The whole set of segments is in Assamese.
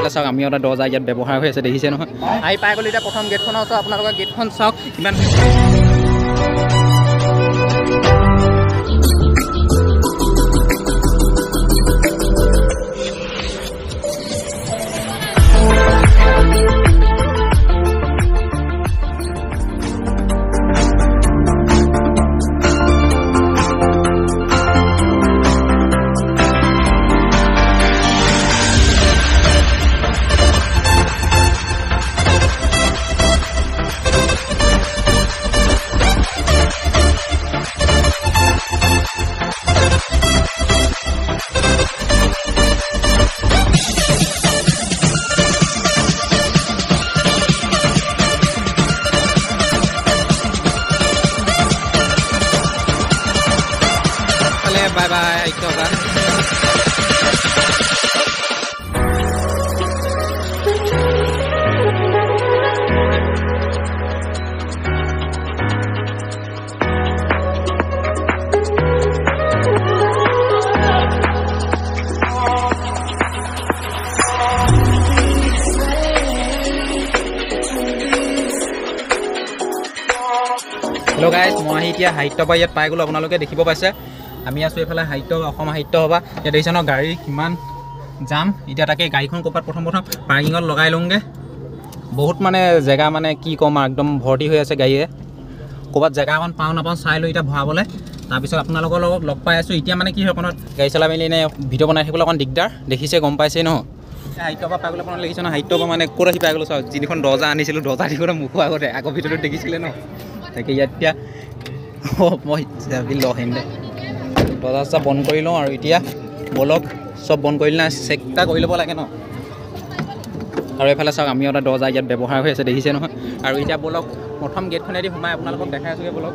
এইফালে চাওক আমি এটা দৰ্জা ইয়াত ব্যৱহাৰ হৈ আছে দেখিছে নহয় আহি পাই গ'লো এতিয়া প্ৰথম গেটখনৰ ওচৰত আপোনালোকৰ গেটখন চাওক ইমান Bye-bye, Itoga. Hello guys, মই আহি এতিয়া সাহিত্য বা ইয়াত পাই গ'লো আপোনালোকে দেখিব পাইছে আমি আছো এফালে সাহিত্য অসম সাহিত্য সভা ইয়াত দেখিছে ন গাড়ী কিমান জাম এতিয়া তাকে গাড়ীখন ক'ৰবাত প্ৰথম পাৰ্কিঙত লগাই লওঁগে বহুত মানে জেগা মানে কি ক'ম আৰু একদম ভৰ্তি হৈ আছে গাড়ীয়ে ক'ৰবাত জেগা এখন পাওঁ নাপাওঁ চাই লৈ এতিয়া ভৰাবলৈ তাৰপিছত আপোনালোকৰ লগত লগ পাই আছোঁ এতিয়া মানে কি হয় অকণত গাড়ী চলাই মেলি এনে ভিডিঅ' বনাই থাকিবলৈ অকণ দিগদাৰ দেখিছে গম পাইছে ন সাহিত্য সভা পাই গ'লে আপোনালোকে দেখিছে ন সাহিত্য সভা মানে ক'ত আহি পাই গ'লো চাওক যিখন দৰ্জা আনিছিলোঁ দৰ্জা দিবলৈ মুখৰ আগতে আগৰ ভিডিঅ'টোত দেখিছিলে ন তাকে ইয়াত এতিয়া মই যাবি লহিন দে দৰ্জা চব বন্ধ কৰি লওঁ আৰু এতিয়া বলক চব বন্ধ কৰিলে না চেকটা কৰি ল'ব লাগে ন আৰু এইফালে চাওক আমি এটা দৰ্জা ইয়াত ব্যৱহাৰ হৈ আছে দেখিছে নহয় আৰু এতিয়া বলক প্ৰথম গেটখনেদি সোমাই আপোনালোকক দেখাই আছোঁগৈ বলক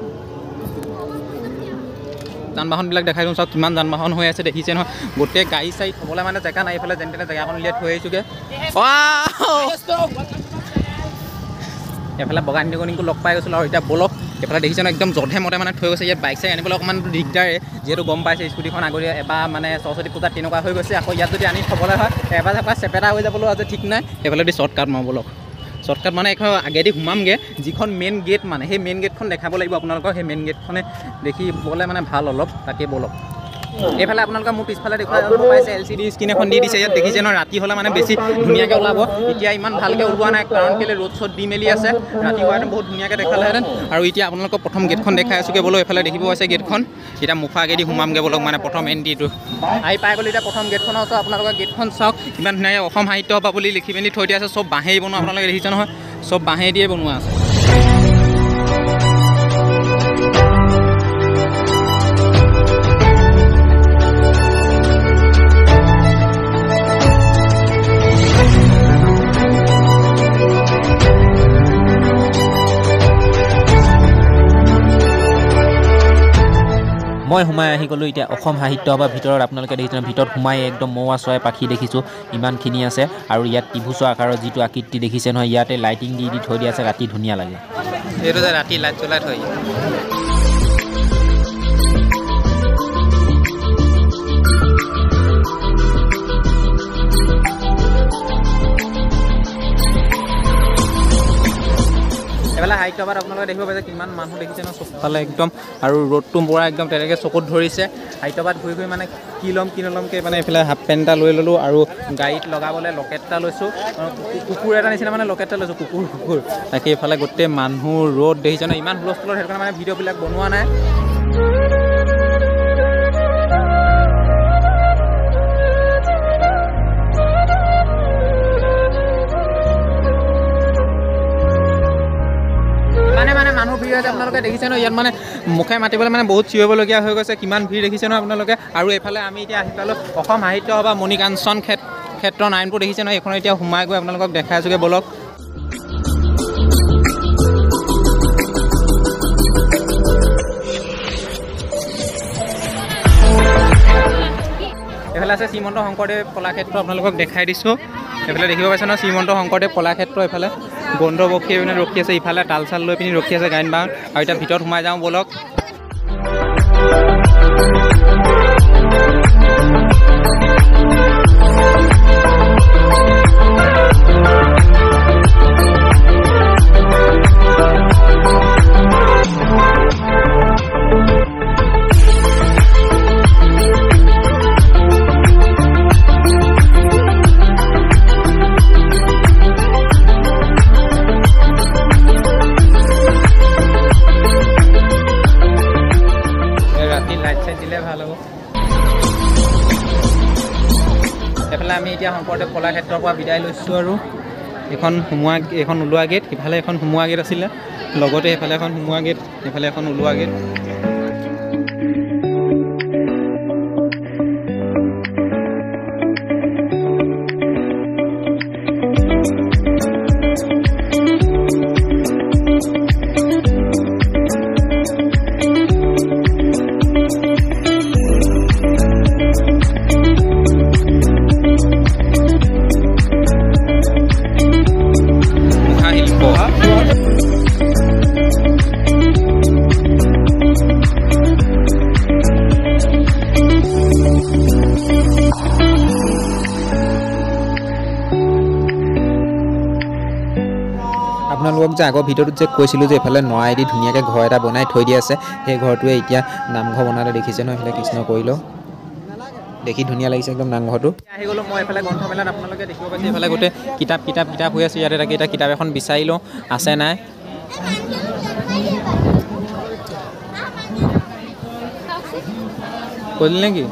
যান বাহনবিলাক দেখাই দিওঁ চাওক কিমান যান বাহন হৈ আছে দেখিছে নহয় গোটেই গাড়ী চাড়ী থ'বলৈ মানে জেগা নাই এইফালে যেনে তেনে জেগাখন উলিয়াই থৈ আহিছোঁগৈ এইফালে বগা নিগনিকো লগ পাই গৈছিলোঁ আৰু এতিয়া বলক এইফালে দেখিছে ন একদম জধে মতে মানে থৈ গৈছে ইয়াত বাইক চাইক আনিবলৈ অকণমান দিগদাৰে যিহেতু গম পাইছে স্কুটিখন আগতে এবাৰ মানে সৰস্বতী পূজাত তেনেকুৱা হৈ গৈছে আকৌ ইয়াত যদি আনি থ'বলৈ হয় এবাৰ চেপেটা হৈ যাবলৈ আছে ঠিক নাই এইফালে দি শ্বৰ্টকাট মাৰো বলক শ্বৰ্টকাট মানে এখন আগেদি সোমামগৈ যিখন মেইন গেট মানে সেই মেইন গেটখন দেখাব লাগিব আপোনালোকক সেই মেইন গেটখনে দেখিবলৈ মানে ভাল অলপ তাকে বলক এইফালে আপোনালোকে মোৰ পিছফালে দেখুৱাই পাইছে LCD স্ক্ৰীণ এখন দি দিছে ইয়াত দেখিছে ন ৰাতি হ'লে মানে বেছি ধুনীয়াকৈ ওলাব এতিয়া ইমান ভালকৈ ওলোৱা নাই কাৰণ কেলৈ ৰ'দ চ'দ দি মেলি আছে ৰাতি হোৱাহেঁতেন বহুত ধুনীয়াকৈ দেখালেহেঁতেন আৰু এতিয়া আপোনালোকক প্ৰথম গেটখন দেখাই আছোঁগৈ বোলো এইফালে দেখিব আছে গেটখন এতিয়া মুখৰ আগেদি সোমামগৈ বলক মানে প্ৰথম এণ্ট্ৰিটো আহি পাই গ'লো এতিয়া প্ৰথম গেটখনৰ ওচৰত আপোনালোকৰ গেটখন চাওক ইমান ধুনীয়াকৈ অসম সাহিত্য সভা বুলি লিখি মেলি থৈ দিয়া আছে চব বাঁহেই বনোৱা আপোনালোকে দেখিছে নহয় চব বাঁহেই দিয়ে বনোৱা আছে মই সোমাই আহি গ'লোঁ এতিয়া অসম সাহিত্য সভাৰ ভিতৰত আপোনালোকে দেখিছে ভিতৰত সোমাই একদম মৌৱা চৰাই পাখি দেখিছোঁ ইমানখিনি আছে আৰু ইয়াত ত্ৰিভুজৰ আকাৰৰ যিটো আকৃতি দেখিছে নহয় ইয়াতে লাইটিং দি থৈ দিয়া আছে ৰাতি ধুনীয়া লাগে এইটো যে ৰাতি লাইট জ্বলাই থৈ এইফালে সাহিত্য সভাত আপোনালোকে দেখিব পাইছে কিমান মানুহ দেখিছে ন চবফালে একদম আৰু ৰ'দটো পৰা একদম তেনেকৈ চকুত ধৰিছে সাহিত্য সভাত ঘূৰি ঘূৰি মানে কি ল'ম নল'মকৈ মানে এইফালে হাফ পেণ্ট এটা লৈ ল'লোঁ আৰু গাড়ীত লগাবলৈ লকেট এটা লৈছোঁ কুকুৰ এটা নিচিনা মানে লকেট এটা লৈছোঁ কুকুৰ তাকে এইফালে গোটেই মানুহ ৰ'দ দেখিছে ন ইমান হুলস্থুলত সেইটো কাৰণে মানে ভিডিঅ'বিলাক বনোৱা নাই মানুহ ভিৰ আছে আপোনালোকে দেখিছে ন ইয়াত মানে মুখে মাতিবলৈ মানে বহুত চিঞৰিবলগীয়া হৈ গৈছে কিমান ভিৰ দেখিছে ন আপোনালোকে আৰু এইফালে আমি এতিয়া আহি পালোঁ অসম সাহিত্য সভা মণিকাঞ্চন ক্ষেত্ৰ নাৰায়ণপুৰ দেখিছে ন এইখন এতিয়া সোমাই গৈ আপোনালোকক দেখাই আছোঁগৈ বলক এইফালে আছে শ্ৰীমন্ত শংকৰদেৱ কলাক্ষেত্ৰ আপোনালোকক দেখাই দিছোঁ এইফালে দেখিব পাইছে ন শ্ৰীমন্ত শংকৰদেৱ কলাক্ষেত্ৰ এইফালে গন্ধবক্ষী পিনে ৰখি আছে ইফালে তাল চাল লৈ পিনি ৰখি আছে গায়ন বাহন আৰু এতিয়া ভিতৰত সোমাই যাওঁ বলক আমি এতিয়া শংকৰদেৱ কলাক্ষেত্ৰৰ পৰা বিদায় লৈছোঁ আৰু এইখন ওলোৱা গেট, সিফালে এখন সোমোৱা গেট আছিলে, লগতে সেইফালে এখন সোমোৱা গেট, সেইফালে এখন ওলোৱা গেট। আপোনালোকক যে আগৰ ভিডিঅ'টোত যে কৈছিলোঁ যে এইফালে নৰাইদি ধুনীয়াকৈ ঘৰ এটা বনাই থৈ দিয়া আছে, সেই ঘৰটোৱে এতিয়া নামঘৰ বনালে দেখিছে ন, এইফালে কৃষ্ণ কৰিলোঁ, দেখি ধুনীয়া লাগিছে একদম নামঘৰটো। আহি গ'লোঁ মই এইফালে গ্ৰন্থমেলাত, আপোনালোকে দেখিব পাইছে এইফালে গোটেই কিতাপ হৈ আছে ইয়াতে। তাকে এতিয়া কিতাপ এখন বিচাৰি লওঁ আছে নাই। কৰিলি নেকি?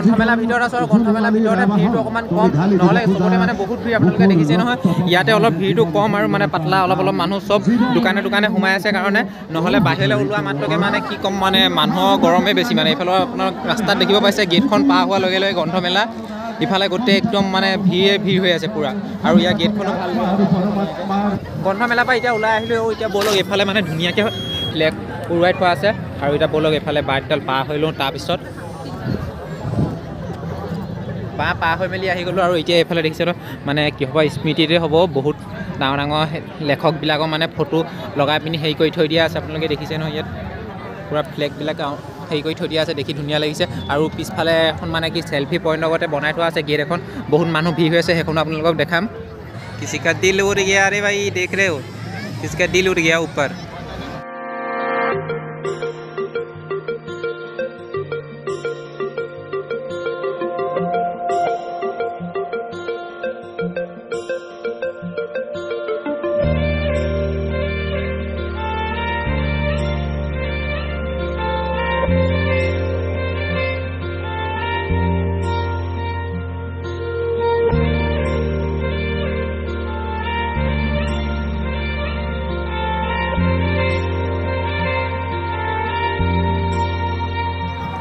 গ্ৰন্থমেলাৰ ভিতৰত আছোঁ আৰু গ্ৰন্থমেলাৰ ভিতৰতে ভিৰটো অকণমান কম, নহ'লে চবতে মানে বহুত ভিৰ, আপোনালোকে দেখিছে নহয়। ইয়াতে অলপ ভিৰটো কম আৰু মানে পাতলা, অলপ মানুহ চব দোকানে সোমাই আছে কাৰণে, নহ'লে বাহিৰলৈ ওলোৱা মাত্ৰকে মানে কি ক'ম, মানে মানুহৰ গৰমে বেছি। মানে এইফালে আপোনাৰ ৰাস্তাত দেখিব পাইছে গেটখন পাৰ হোৱাৰ লগে লগে গ্ৰন্থমেলা, ইফালে গোটেই একদম মানে ভিৰ হৈ আছে পূৰা, আৰু ইয়াৰ গেটখনো ভাল। গ্ৰন্থমেলাৰ পৰা এতিয়া ওলাই আহিলোঁ, এতিয়া ব'লক এইফালে মানে ধুনীয়াকৈ ফ্লেগ উৰুৱাই থোৱা আছে, আৰু এতিয়া ব'লক এইফালে বাটডাল পাৰ হৈ লওঁ। তাৰপিছত পাৰ হৈ মেলি আহি গ'লোঁ, আৰু এতিয়া এইফালে দেখিছে ন, মানে কি হ'ব স্মৃতিতে হ'ব, বহুত ডাঙৰ লেখকবিলাকৰ মানে ফটো লগাই পিনি হেৰি কৰি থৈ দিয়া আছে, আপোনালোকে দেখিছে নহয়। ইয়াত পূৰা ফ্লেগবিলাক হেৰি কৰি থৈ দিয়া আছে, দেখি ধুনীয়া লাগিছে। আৰু পিছফালে এখন মানে কি চেল্ফি পইণ্টৰ লগতে বনাই থোৱা আছে গেট এখন, বহুত মানুহ ভিৰ হৈ আছে, সেইখনো আপোনালোকক দেখাম। কিছি কা দিল উঠ গয়া ৰে ভাই, দেখ ৰে হো, কিছি কা দিল উঠ গয়া ওপৰ।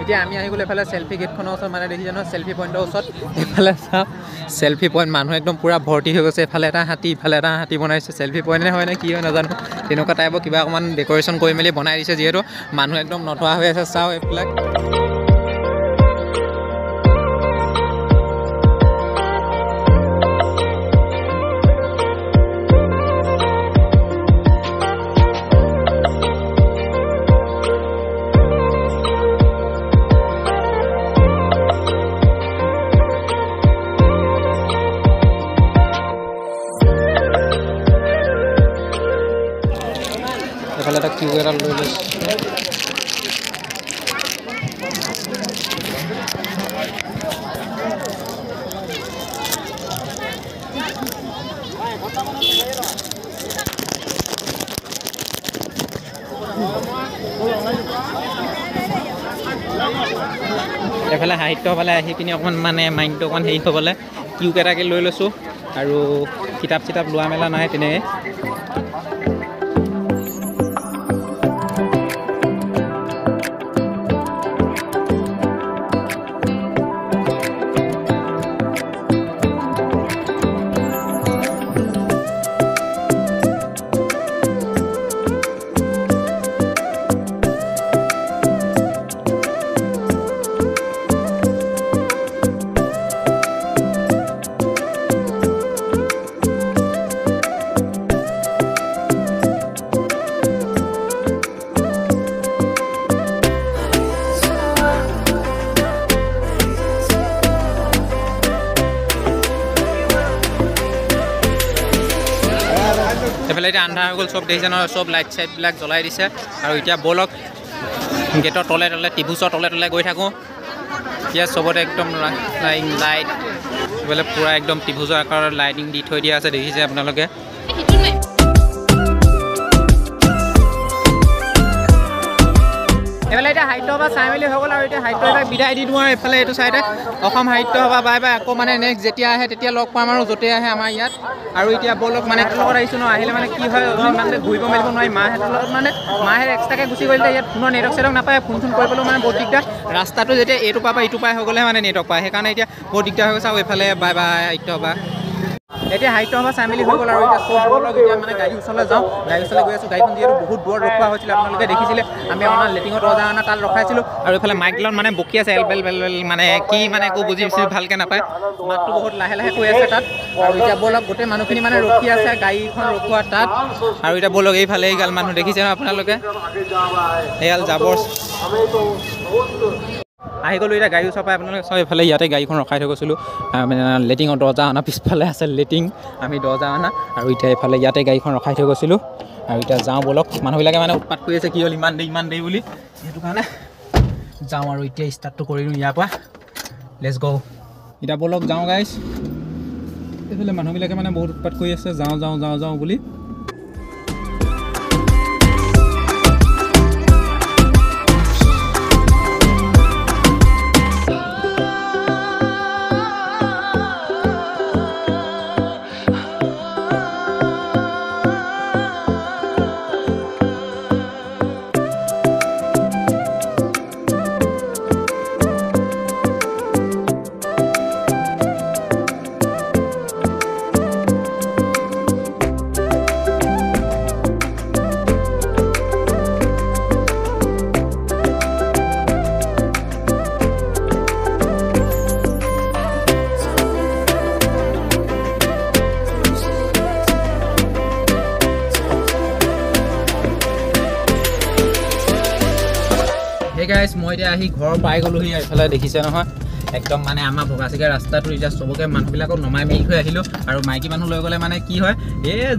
এতিয়া আমি আহি গ'লোঁ এইফালে চেল্ফি গেটখনৰ ওচৰত, মানে দেখিছে নহয় চেল্ফি পইণ্টৰ ওচৰত। এইফালে চাওক চেল্ফি পইণ্ট, মানুহ একদম পূৰা ভৰ্তি হৈ গৈছে। এইফালে এটা হাতী, ইফালে এটা হাতী বনাইছে, চেল্ফি পইণ্টে হয় নে কি হয় নাজানো, তেনেকুৱা টাইপৰ কিবা অকণমান ডেক'ৰেশ্যন কৰি মেলি বনাই দিছে, যিহেতু মানুহ একদম নথোৱা হৈ আছে। চাওক এইবিলাক এইফালে এটা কিউ এটা লৈ লৈছোঁ। এইফালে সাহিত্য ফালে আহি পিনি অকণমান মানে মাইণ্ডটো অকণমান হেৰি হ'বলৈ কিউ এটাকে লৈ লৈছোঁ, আৰু কিতাপ চিতাপ লোৱা মেলা নাই তেনেকৈ। এইফালে এতিয়া আন্ধাৰ হৈ গ'ল চব দেখিছে নহয় চব লাইট চাইটবিলাক জ্বলাই দিছে আৰু এতিয়া ব'লক গেটৰ তলে তলে ত্ৰিভুজৰ তলে তলে গৈ থাকোঁ এতিয়া চবতে একদম লাইট এইফালে পূৰা একদম ত্ৰিভুজৰ আকাৰৰ লাইটিং দি থৈ দিয়া আছে দেখিছে আপোনালোকে এইফালে এতিয়া সাহিত্য সভা চাই মেলি হৈ গ'ল আৰু এতিয়া সাহিত্য সভাক বিদায় দি দিওঁ আৰু এইফালে এইটো চাইডে অসম সাহিত্য সভা বাই বাই আকৌ মানে নেক্সট যেতিয়া আহে তেতিয়া লগ পাম আৰু য'তে আহে আমাৰ ইয়াত আৰু এতিয়া ব'লক মানে লগত আহিছোঁ ন আহিলে মানে কি হয় মানে ঘূৰিব মেলিব নোৱাৰি মাহেঁতৰ লগত মানে মাহে এক্সট্ৰাকৈ গুচি গ'লে ইয়াত ফোনৰ নেটৱৰ্ক চেটৱৰ্ক নাপায় ফোন চোন কৰিবলৈও মানে বহুত দিগদাৰ ৰাস্তাটো যেতিয়া এইটো পৰা ইটো পাই হৈ গ'লেহে মানে নেটৱৰ্ক পায় সেইকাৰণে এতিয়া বহুত দিগদাৰ হৈ গৈছে আৰু এইফালে বাই বাই সাহিত্য সভা এতিয়া সাহিত্য সভা চাই মেলি হৈ গ'ল আৰু এতিয়া চব ব'লক এতিয়া মানে গাড়ী ওচৰলৈ যাওঁ গাড়ী ওচৰলৈ গৈ আছোঁ গাড়ীখন যিহেতু বহুত দূৰত ৰখোৱা হৈছিলে আপোনালোকে দেখিছিলে আমি আপোনাৰ লেটিঙত ৰজাওনা তাত ৰখাইছিলোঁ আৰু এইফালে মাইকলত মানে বকি আছে এলবেল বেল মানে কি মানে একো বুজি ভালকৈ নাপায় মাতটো বহুত লাহে লাহে কৈ আছে তাত আৰু এতিয়া ব'লক গোটেই মানুহখিনি মানে ৰখি আছে গাড়ীখন ৰখোৱা তাত আৰু এতিয়া ব'লক এইফালে এইগাল মানুহ দেখিছে ন আপোনালোকে এইগাল জাবৰ আহি গ'লোঁ এতিয়া গাড়ী ওচৰ পাই আপোনালোকে চব এইফালে ইয়াতে গাড়ীখন ৰখাই থৈ গৈছিলোঁ লেটিঙৰ দৰ্জা অনা পিছফালে আছে লেটিং আমি দৰ্জা অনা আৰু এতিয়া এইফালে ইয়াতে গাড়ীখন ৰখাই থৈ গৈছিলোঁ আৰু এতিয়া যাওঁ ব'লক মানুহবিলাকে মানে উৎপাত কৰি আছে কি হ'ল ইমান দেৰি বুলি সেইটো কাৰণে যাওঁ আৰু এতিয়া ষ্টাৰ্টটো কৰি দিওঁ ইয়াৰ পৰা লেটছ গ' এতিয়া ব'লক যাওঁ গাইছ এইফালে মানুহবিলাকে মানে বহুত উৎপাত কৰি আছে যাওঁ বুলি গাইছ মই এতিয়া আহি ঘৰ পাই গ'লোহি এইফালে দেখিছে নহয় একদম মানে আমাৰ ভগাচিকা ৰাস্তাটো এতিয়া চবকে মানুহবিলাকক নমাই মেলি থৈ আহিলোঁ আৰু মাইকী মানুহ লৈ গ'লে মানে কি হয়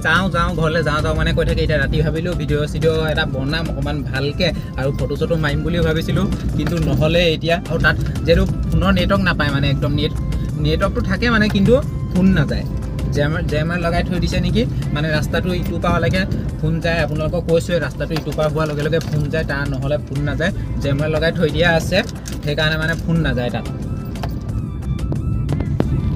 যাওঁ ঘৰলৈ যাওঁ মানে কৈ থাকে এতিয়া ৰাতি ভাবিলোঁ ভিডিঅ' চিডিঅ' এটা বনাম অকণমান ভালকৈ আৰু ফটো চটো মাৰিম বুলিও ভাবিছিলোঁ কিন্তু নহ'লে এতিয়া আৰু তাত যিহেতু ফোনৰ নেটৱৰ্ক নাপায় মানে একদম নেটৱৰ্কটো থাকে মানে কিন্তু ফোন নাযায় জেমাৰ লগাই থৈ দিছে নেকি মানে ৰাস্তাটো ইটো পাৰলৈকে ফোন যায় আপোনালোকক কৈছোঁৱে ৰাস্তাটো ইটো পাৰ হোৱাৰ লগে লগে ফোন যায় তাৰ নহ'লে ফোন নাযায় জেমাৰ লগাই থৈ দিয়া আছে সেইকাৰণে মানে ফোন নাযায় তাত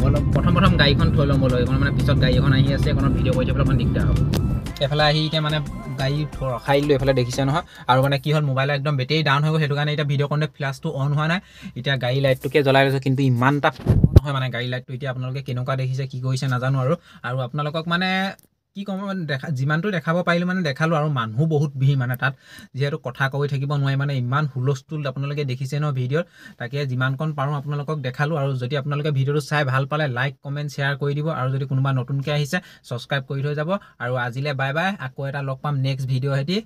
অলপ প্ৰথম গাড়ীখন থৈ ল'ম ব'লক এইখন মানে পিছত গাড়ী এখন আহি আছে এইখনত ভিডিঅ' কৰি থাকিবলৈ অকণমান দিগদাৰ হ'ব এইফালে আহি এতিয়া মানে গাড়ী ৰখাই দিলোঁ এইফালে দেখিছে নহয় আৰু মানে কি হ'ল মোবাইলৰ একদম বেটেৰী ডাউন হৈ গ'ল সেইটো কাৰণে এতিয়া ভিডিঅ' কৰোঁতে ফ্লাছটো অন হোৱা নাই এতিয়া গাড়ী লাইটটোকে জ্বলাই লৈছোঁ কিন্তু ইমান এটা নহয় মানে গাড়ী লাইটটো এতিয়া আপোনালোকে কেনেকুৱা দেখিছে কি কৰিছে নাজানো আৰু আপোনালোকক মানে কি ক'ম যিমানটো দেখাব পাৰিলোঁ মানে দেখালোঁ আৰু মানুহ বহুত ভিৰ মানে তাত যিহেতু কথা কৈ থাকিব নোৱাৰি মানে ইমান হুলস্থুল আপোনালোকে দেখিছে ন ভিডিঅ'ত তাকে যিমানকণ পাৰোঁ আপোনালোকক দেখালোঁ আৰু যদি আপোনালোকে ভিডিঅ'টো চাই ভাল পালে লাইক কমেণ্ট শ্বেয়াৰ কৰি দিব আৰু যদি কোনোবা নতুনকৈ আহিছে ছাবস্ক্ৰাইব কৰি থৈ যাব আৰু আজিলৈ বাই বাই আকৌ এটা লগ পাম নেক্সট ভিডিঅ' হেতি